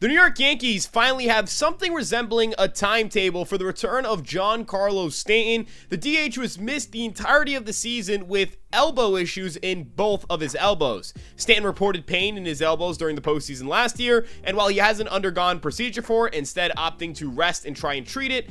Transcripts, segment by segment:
The New York Yankees finally have something resembling a timetable for the return of Giancarlo Stanton. The DH was missed the entirety of the season with elbow issues in both of his elbows. Stanton reported pain in his elbows during the postseason last year, and while he hasn't undergone procedure for it, instead opting to rest and try and treat it,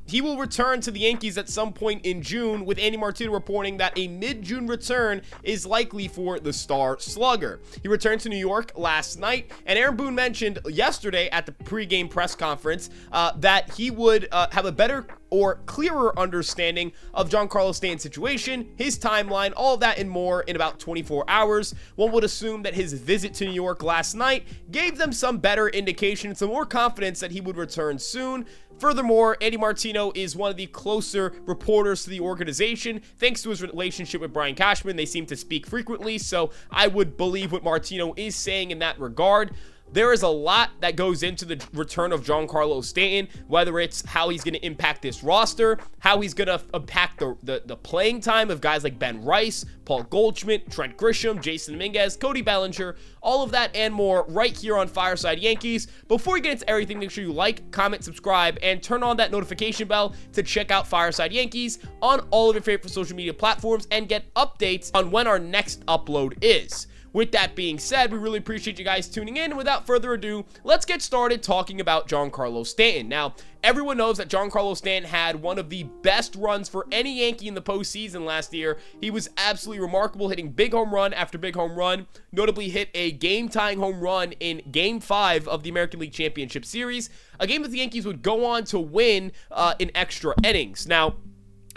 he will return to the Yankees at some point in June, with Andy Martino reporting that a mid-June return is likely for the star slugger. He returned to New York last night, and Aaron Boone mentioned yesterday at the pregame press conference that he would have a better or clearer understanding of Giancarlo Stanton's situation, his timeline, all of that and more in about 24 hours. One would assume that his visit to New York last night gave them some better indication, some more confidence that he would return soon. Furthermore, Andy Martino is one of the closer reporters to the organization. Thanks to his relationship with Brian Cashman, they seem to speak frequently, so I would believe what Martino is saying in that regard. There is a lot that goes into the return of Giancarlo Stanton, whether it's how he's going to impact this roster, how he's going to impact the playing time of guys like Ben Rice, Paul Goldschmidt, Trent Grisham, Jason Dominguez, Cody Bellinger, all of that and more right here on Fireside Yankees. Before we get into everything, make sure you like, comment, subscribe, and turn on that notification bell to check out Fireside Yankees on all of your favorite social media platforms and get updates on when our next upload is. With that being said, we really appreciate you guys tuning in. And without further ado, let's get started talking about Giancarlo Stanton. Now, everyone knows that Giancarlo Stanton had one of the best runs for any Yankee in the postseason last year. He was absolutely remarkable, hitting big home run after big home run. Notably hit a game-tying home run in Game 5 of the American League Championship Series, a game that the Yankees would go on to win in extra innings. Now,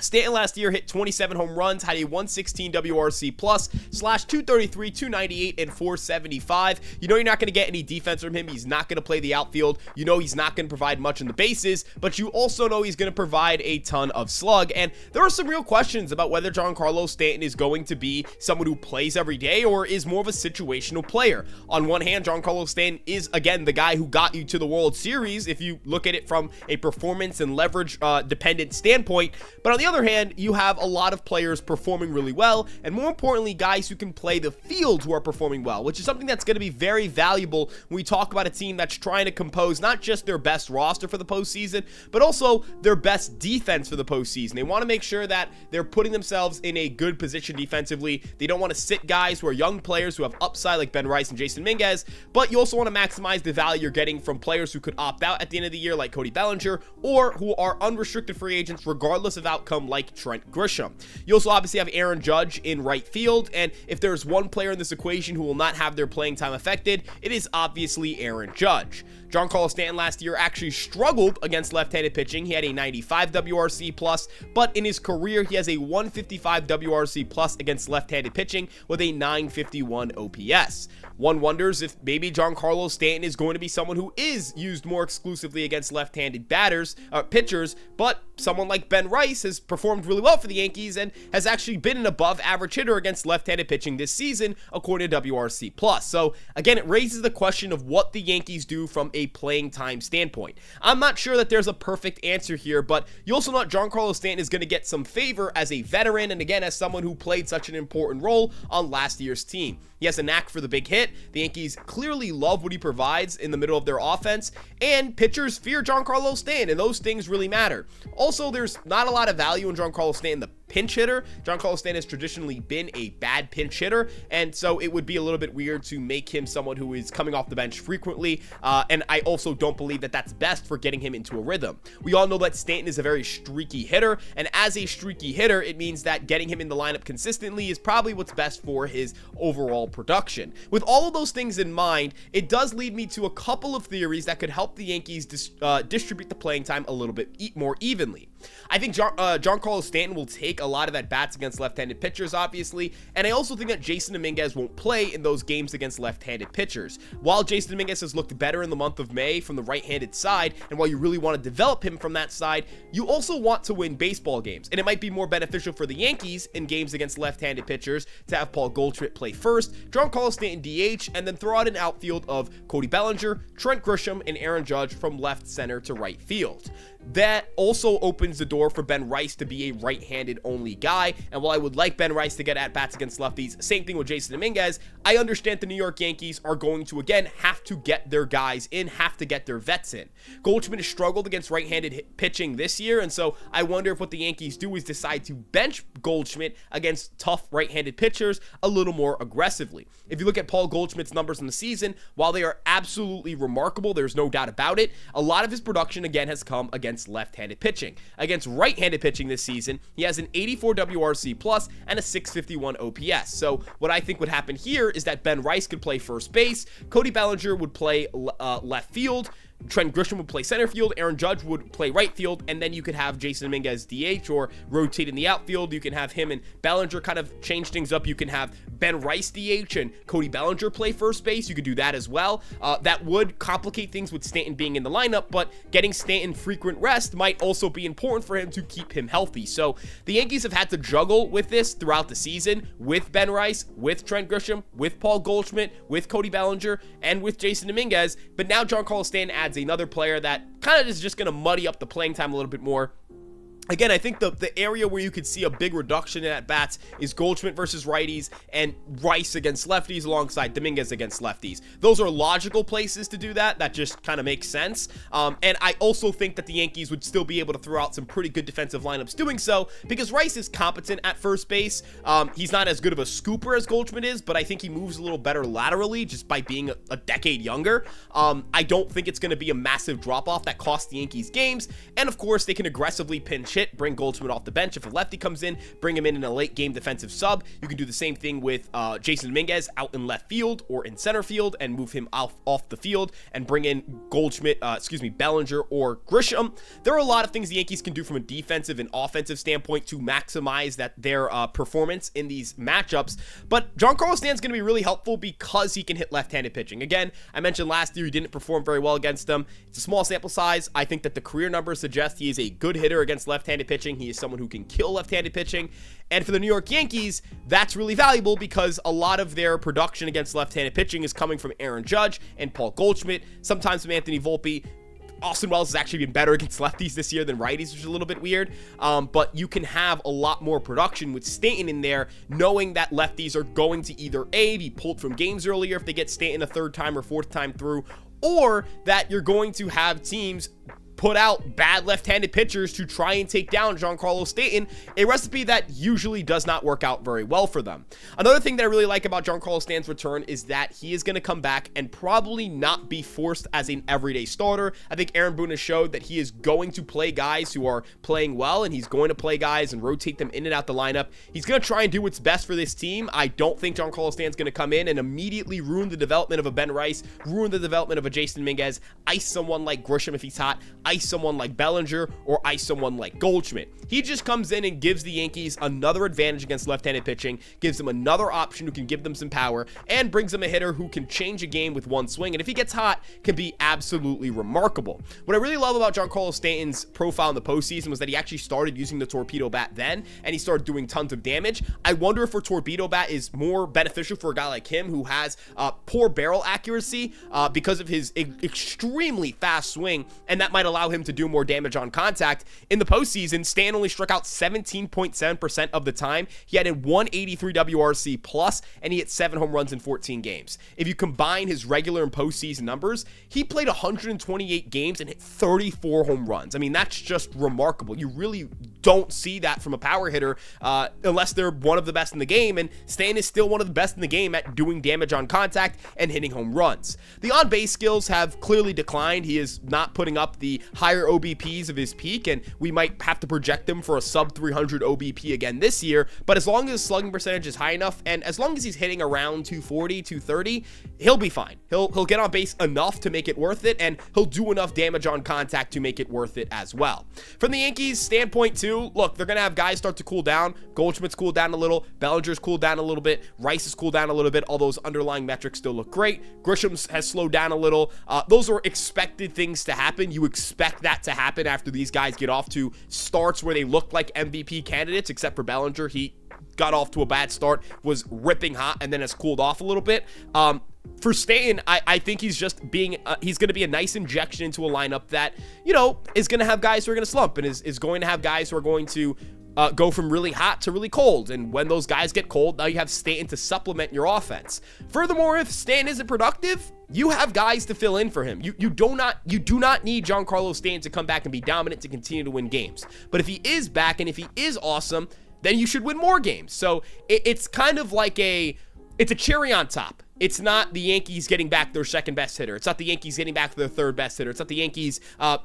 Stanton last year hit 27 home runs, had a 116 WRC plus, slash 233, 298, and 475. You know you're not going to get any defense from him. He's not going to play the outfield. You know he's not going to provide much in the bases, but you also know he's going to provide a ton of slug. And there are some real questions about whether Giancarlo Stanton is going to be someone who plays every day or is more of a situational player. On one hand, Giancarlo Stanton is, again, the guy who got you to the World Series, if you look at it from a performance and leverage dependent standpoint. But on the other hand, you have a lot of players performing really well, and more importantly, guys who can play the field who are performing well, which is something that's going to be very valuable when we talk about a team that's trying to compose not just their best roster for the postseason, but also their best defense for the postseason. They want to make sure that they're putting themselves in a good position defensively. They don't want to sit guys who are young players who have upside like Ben Rice and Jason Dominguez, but you also want to maximize the value you're getting from players who could opt out at the end of the year like Cody Bellinger, or who are unrestricted free agents regardless of outcome like Trent Grisham. You also obviously have Aaron Judge in right field, and if there's one player in this equation who will not have their playing time affected, it is obviously Aaron Judge. Giancarlo Stanton last year actually struggled against left-handed pitching. He had a 95 WRC plus, but in his career, he has a 155 WRC plus against left-handed pitching with a 951 OPS. One wonders if maybe Giancarlo Stanton is going to be someone who is used more exclusively against left-handed pitchers, but someone like Ben Rice has performed really well for the Yankees and has actually been an above-average hitter against left-handed pitching this season, according to WRC plus. So again, it raises the question of what the Yankees do from a playing time standpoint. I'm not sure that there's a perfect answer here, but you also know that Giancarlo Stanton is going to get some favor as a veteran and again as someone who played such an important role on last year's team. He has a knack for the big hit. The Yankees clearly love what he provides in the middle of their offense, and pitchers fear Giancarlo Stanton, and those things really matter. Also, there's not a lot of value in Giancarlo Stanton, the pinch hitter. Giancarlo Stanton has traditionally been a bad pinch hitter, and so it would be a little bit weird to make him someone who is coming off the bench frequently, and I also don't believe that that's best for getting him into a rhythm. We all know that Stanton is a very streaky hitter, and as a streaky hitter, it means that getting him in the lineup consistently is probably what's best for his overall production. With all of those things in mind, it does lead me to a couple of theories that could help the Yankees distribute the playing time a little bit more evenly. I think Giancarlo Stanton will take a lot of at-bats against left-handed pitchers, obviously, and I also think that Jason Dominguez won't play in those games against left-handed pitchers. While Jason Dominguez has looked better in the month of May from the right-handed side, and while you really want to develop him from that side, you also want to win baseball games, and it might be more beneficial for the Yankees in games against left-handed pitchers to have Paul Goldschmidt play first, Giancarlo Stanton DH, and then throw out an outfield of Cody Bellinger, Trent Grisham, and Aaron Judge from left center to right field. That also opens the door for Ben Rice to be a right-handed only guy, and while I would like Ben Rice to get at-bats against lefties, same thing with Jason Dominguez, I understand the New York Yankees are going to, again, have to get their guys in, have to get their vets in. Goldschmidt has struggled against right-handed pitching this year, and so I wonder if what the Yankees do is decide to bench Goldschmidt against tough right-handed pitchers a little more aggressively. If you look at Paul Goldschmidt's numbers in the season, while they are absolutely remarkable, there's no doubt about it, a lot of his production, again, has come against left-handed pitching. Against right-handed pitching this season, he has an 84 WRC plus and a 651 OPS. So what I think would happen here is that Ben Rice could play first base, Cody Bellinger would play left field, Trent Grisham would play center field, Aaron Judge would play right field, and then you could have Jason Dominguez DH or rotate in the outfield. You can have him and Bellinger kind of change things up. You can have Ben Rice DH and Cody Bellinger play first base. You could do that as well. That would complicate things with Stanton being in the lineup, but getting Stanton frequent rest might also be important for him to keep him healthy. So the Yankees have had to juggle with this throughout the season with Ben Rice, with Trent Grisham, with Paul Goldschmidt, with Cody Bellinger, and with Jason Dominguez. But now Giancarlo Stanton adds another player that kind of is just going to muddy up the playing time a little bit more. Again, I think the area where you could see a big reduction in at-bats is Goldschmidt versus righties and Rice against lefties alongside Dominguez against lefties. Those are logical places to do that. That just kind of makes sense. And I also think that the Yankees would still be able to throw out some pretty good defensive lineups doing so because Rice is competent at first base. He's not as good of a scooper as Goldschmidt is, but I think he moves a little better laterally just by being a decade younger. I don't think it's going to be a massive drop-off that costs the Yankees games. And, of course, they can aggressively pinch hit, bring Goldschmidt off the bench. If a lefty comes in, bring him in a late game defensive sub. You can do the same thing with Jason Dominguez out in left field or in center field and move him off the field and bring in Bellinger or Grisham. There are a lot of things the Yankees can do from a defensive and offensive standpoint to maximize their performance in these matchups. But Giancarlo Stanton's going to be really helpful because he can hit left-handed pitching. Again, I mentioned last year he didn't perform very well against them. It's a small sample size. I think that the career numbers suggest he is a good hitter against left-handed pitching. He is someone who can kill left-handed pitching. And for the New York Yankees, that's really valuable because a lot of their production against left-handed pitching is coming from Aaron Judge and Paul Goldschmidt, sometimes from Anthony Volpe. Austin Wells has actually been better against lefties this year than righties, which is a little bit weird. But you can have a lot more production with Stanton in there, knowing that lefties are going to either A, be pulled from games earlier if they get Stanton a third time or fourth time through, or that you're going to have teams put out bad left-handed pitchers to try and take down Giancarlo Stanton, a recipe that usually does not work out very well for them. Another thing that I really like about Giancarlo Stanton's return is that he is going to come back and probably not be forced as an everyday starter. I think Aaron Boone has showed that he is going to play guys who are playing well, and he's going to play guys and rotate them in and out the lineup. He's going to try and do what's best for this team. I don't think Giancarlo Stanton's going to come in and immediately ruin the development of a Ben Rice, ruin the development of a Jason Dominguez, ice someone like Grisham if he's hot, ice someone like Bellinger, or ice someone like Goldschmidt. He just comes in and gives the Yankees another advantage against left-handed pitching, gives them another option who can give them some power, and brings them a hitter who can change a game with one swing, and if he gets hot, can be absolutely remarkable. What I really love about Giancarlo Stanton's profile in the postseason was that he actually started using the torpedo bat then, and he started doing tons of damage. I wonder if a torpedo bat is more beneficial for a guy like him who has poor barrel accuracy because of his extremely fast swing, and that might allow him to do more damage on contact. In the postseason, Stan only struck out 17.7% of the time. He had a 183 WRC plus, and he hit 7 home runs in 14 games. If you combine his regular and postseason numbers, he played 128 games and hit 34 home runs. I mean, that's just remarkable. You really don't see that from a power hitter unless they're one of the best in the game, and Stan is still one of the best in the game at doing damage on contact and hitting home runs. The on-base skills have clearly declined. He is not putting up the higher OBPs of his peak, and we might have to project him for a sub 300 OBP again this year, but as long as his slugging percentage is high enough, and as long as he's hitting around 240, 230, he'll be fine. He'll get on base enough to make it worth it, and he'll do enough damage on contact to make it worth it as well. From the Yankees' standpoint too, look, they're going to have guys start to cool down. Goldschmidt's cooled down a little, Bellinger's cooled down a little bit, Rice has cooled down a little bit, all those underlying metrics still look great. Grisham has slowed down a little. Those are expected things to happen. You expect that to happen after these guys get off to starts where they look like MVP candidates, except for Bellinger. He got off to a bad start, was ripping hot, and then has cooled off a little bit. For Stanton, I think he's just being, he's going to be a nice injection into a lineup that, you know, is going to have guys who are going to slump and is going to have guys who are going to go from really hot to really cold. And when those guys get cold, now you have Stanton to supplement your offense. Furthermore, if Stanton isn't productive, you have guys to fill in for him. You do not need Giancarlo Stanton to come back and be dominant to continue to win games. But if he is back and if he is awesome, then you should win more games. So it's kind of like it's a cherry on top. It's not the Yankees getting back their second best hitter. It's not the Yankees getting back their third best hitter. It's not the Yankees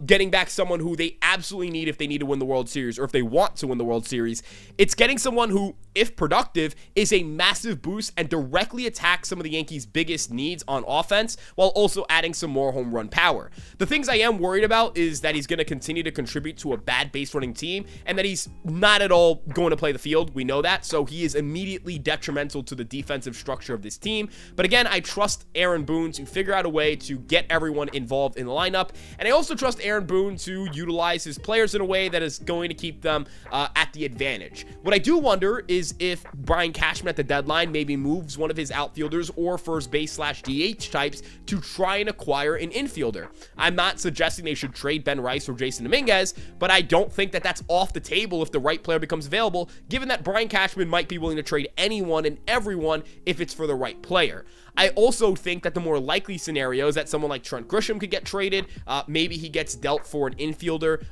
getting back someone who they absolutely need if they need to win the World Series or if they want to win the World Series. It's getting someone who, if productive, is a massive boost and directly attacks some of the Yankees' biggest needs on offense while also adding some more home run power. The things I am worried about is that he's going to continue to contribute to a bad base running team and that he's not at all going to play the field. We know that. So he is immediately detrimental to the defensive structure of this team. But again, I trust Aaron Boone to figure out a way to get everyone involved in the lineup. And I also trust Aaron Boone to utilize his players in a way that is going to keep them at the advantage. What I do wonder is if Brian Cashman at the deadline maybe moves one of his outfielders or first base / DH types to try and acquire an infielder. I'm not suggesting they should trade Ben Rice or Jason Dominguez, but I don't think that that's off the table if the right player becomes available, given that Brian Cashman might be willing to trade anyone and everyone if it's for the right player. I also think that the more likely scenario is that someone like Trent Grisham could get traded. Maybe he gets dealt for an infielder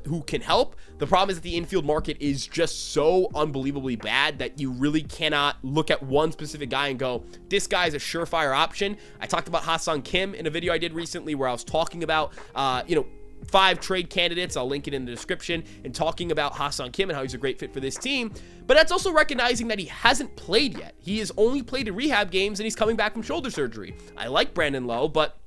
who can help. The problem is that the infield market is just so unbelievably bad that you really cannot look at one specific guy and go, this guy is a surefire option. I talked about Ha-Seong Kim in a video I did recently where I was talking about, 5 trade candidates. I'll link it in the description, and talking about Ha-Seong Kim and how he's a great fit for this team. But that's also recognizing that he hasn't played yet. He has only played in rehab games and he's coming back from shoulder surgery. I like Brandon Lowe, but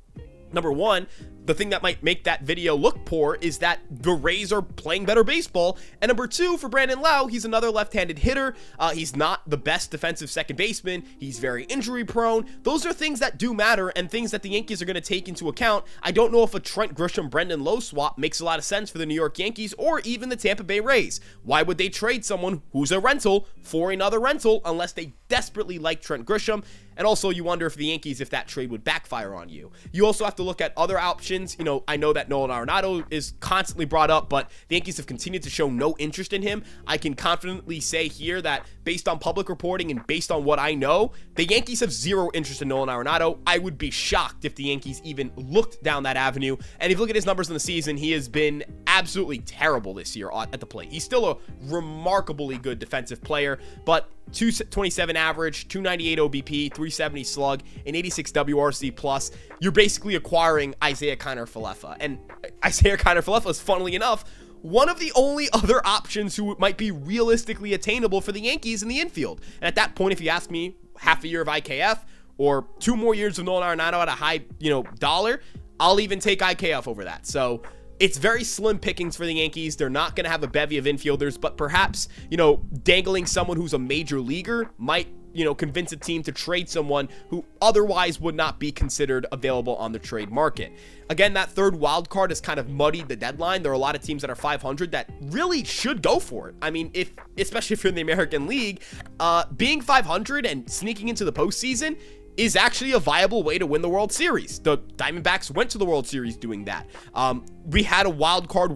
number one, the thing that might make that video look poor is that the Rays are playing better baseball. And number two, for Brandon Lowe, he's another left-handed hitter. He's not the best defensive second baseman. He's very injury prone. Those are things that do matter and things that the Yankees are going to take into account. I don't know if a Trent Grisham, Brendan Lowe swap makes a lot of sense for the New York Yankees or even the Tampa Bay Rays. Why would they trade someone who's a rental for another rental unless they desperately like Trent Grisham? And also, you wonder if the Yankees, if that trade would backfire on you. You also have to look at other options. I know that Nolan Arenado is constantly brought up, but the Yankees have continued to show no interest in him. I can confidently say here that based on public reporting and based on what I know, the Yankees have zero interest in Nolan Arenado. I would be shocked if the Yankees even looked down that avenue. And if you look at his numbers in the season, he has been absolutely terrible this year at the plate. He's still a remarkably good defensive player, but 227 average, 298 OBP, 370 slug, and 86 WRC plus. You're basically acquiring Isaiah Kiner-Falefa. And Isaiah Kiner-Falefa is, funnily enough, one of the only other options who might be realistically attainable for the Yankees in the infield. And at that point, if you ask me, half a year of IKF or 2 more years of Nolan Arenado at a high, dollar, I'll even take IKF over that. So it's very slim pickings for the Yankees. They're not going to have a bevy of infielders, but perhaps, dangling someone who's a major leaguer might, convince a team to trade someone who otherwise would not be considered available on the trade market. Again, that third wild card has kind of muddied the deadline. There are a lot of teams that are 500 that really should go for it. I mean, especially if you're in the American League, being 500 and sneaking into the postseason is actually a viable way to win the World Series. The Diamondbacks went to the World Series doing that. We had a wild card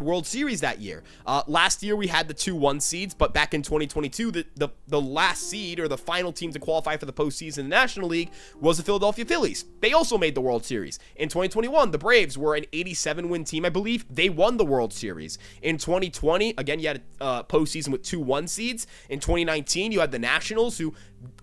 World Series that year. Last year we had the 2-1 seeds, but back in 2022, the last seed or the final team to qualify for the postseason in the National League was the Philadelphia Phillies. They also made the World Series. In 2021, the Braves were an 87-win team, I believe. They won the World Series. In 2020, again, you had a postseason with 2-1 seeds. In 2019, you had the Nationals, who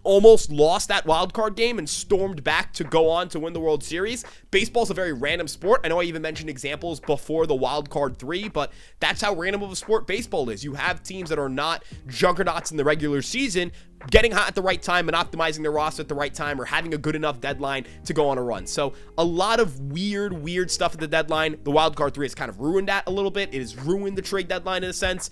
almost lost that wild card game and stormed back to go on to win the World Series. Baseball's a very random sport. I know I even mentioned examples before the wild card 3, but that's how random of a sport baseball is. You have teams that are not juggernauts in the regular season getting hot at the right time and optimizing their roster at the right time or having a good enough deadline to go on a run. So a lot of weird stuff at the deadline. The wild card 3 has kind of ruined that a little bit. It has ruined the trade deadline in a sense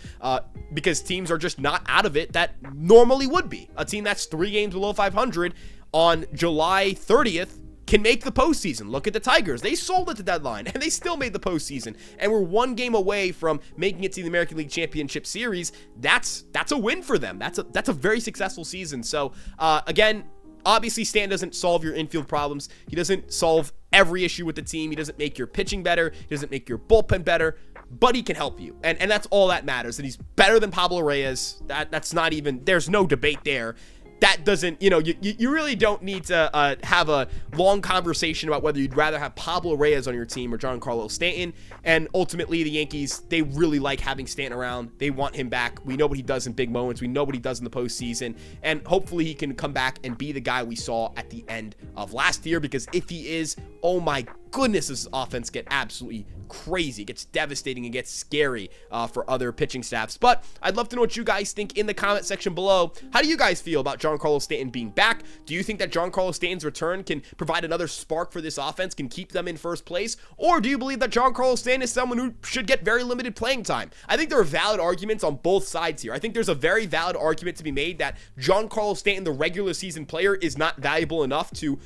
because teams are just not out of it that normally would be. A team that's 3 games below 500 on July 30th can make the postseason. Look at the Tigers. They sold at the deadline, and they still made the postseason. And we're 1 game away from making it to the American League Championship Series. That's a win for them. That's a very successful season. So, again, obviously Stan doesn't solve your infield problems. He doesn't solve every issue with the team. He doesn't make your pitching better. He doesn't make your bullpen better. but he can help you. And that's all that matters. And he's better than Pablo Reyes. That's not even, there's no debate there. That doesn't, you really don't need to have a long conversation about whether you'd rather have Pablo Reyes on your team or Giancarlo Stanton. And ultimately, the Yankees, they really like having Stanton around. They want him back. We know what he does in big moments. We know what he does in the postseason. And hopefully he can come back and be the guy we saw at the end of last year. Because if he is, oh my goodness, this offense get absolutely crazy. It gets devastating and gets scary for other pitching staffs. But I'd love to know what you guys think in the comment section below. How do you guys feel about Giancarlo Stanton being back? Do you think that Giancarlo Stanton's return can provide another spark for this offense, can keep them in first place? Or do you believe that Giancarlo Stanton is someone who should get very limited playing time? I think there are valid arguments on both sides here. I think there's a very valid argument to be made that Giancarlo Stanton, the regular season player, is not valuable enough to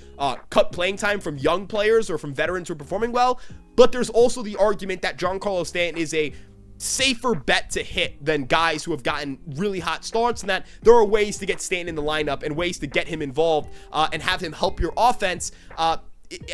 cut playing time from young players or from veterans who are performing well. But there's also the argument that Giancarlo Stanton is a safer bet to hit than guys who have gotten really hot starts, and that there are ways to get Stanton in the lineup and ways to get him involved and have him help your offense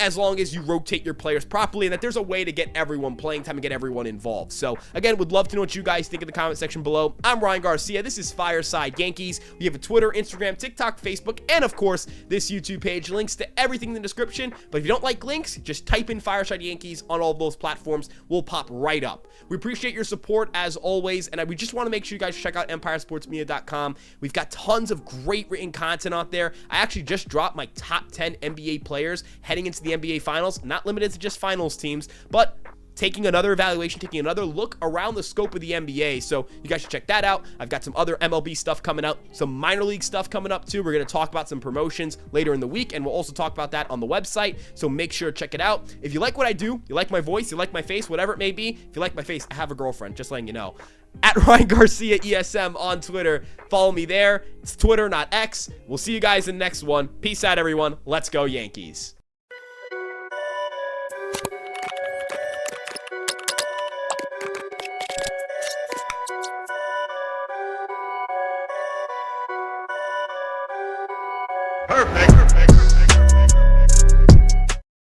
as long as you rotate your players properly, and that there's a way to get everyone playing time and get everyone involved. So again, would love to know what you guys think in the comment section below. I'm Ryan Garcia. This is Fireside Yankees. We have a Twitter, Instagram, TikTok, Facebook, and of course this YouTube page. Links to everything in the description. But if you don't like links, just type in Fireside Yankees on all of those platforms. We'll pop right up. We appreciate your support as always, and we just want to make sure you guys check out EmpireSportsMedia.com. We've got tons of great written content out there. I actually just dropped my top 10 NBA players heading into the NBA Finals, not limited to just finals teams, but taking another evaluation, taking another look around the scope of the NBA. So you guys should check that out. I've got some other MLB stuff coming out, some minor league stuff coming up too. We're going to talk about some promotions later in the week, and we'll also talk about that on the website. So make sure to check it out. If you like what I do, you like my voice, you like my face, whatever it may be. If you like my face, I have a girlfriend, just letting you know. At Ryan Garcia ESM on Twitter. Follow me there. It's Twitter, not X. We'll see you guys in the next one. Peace out, everyone. Let's go Yankees. Perfect.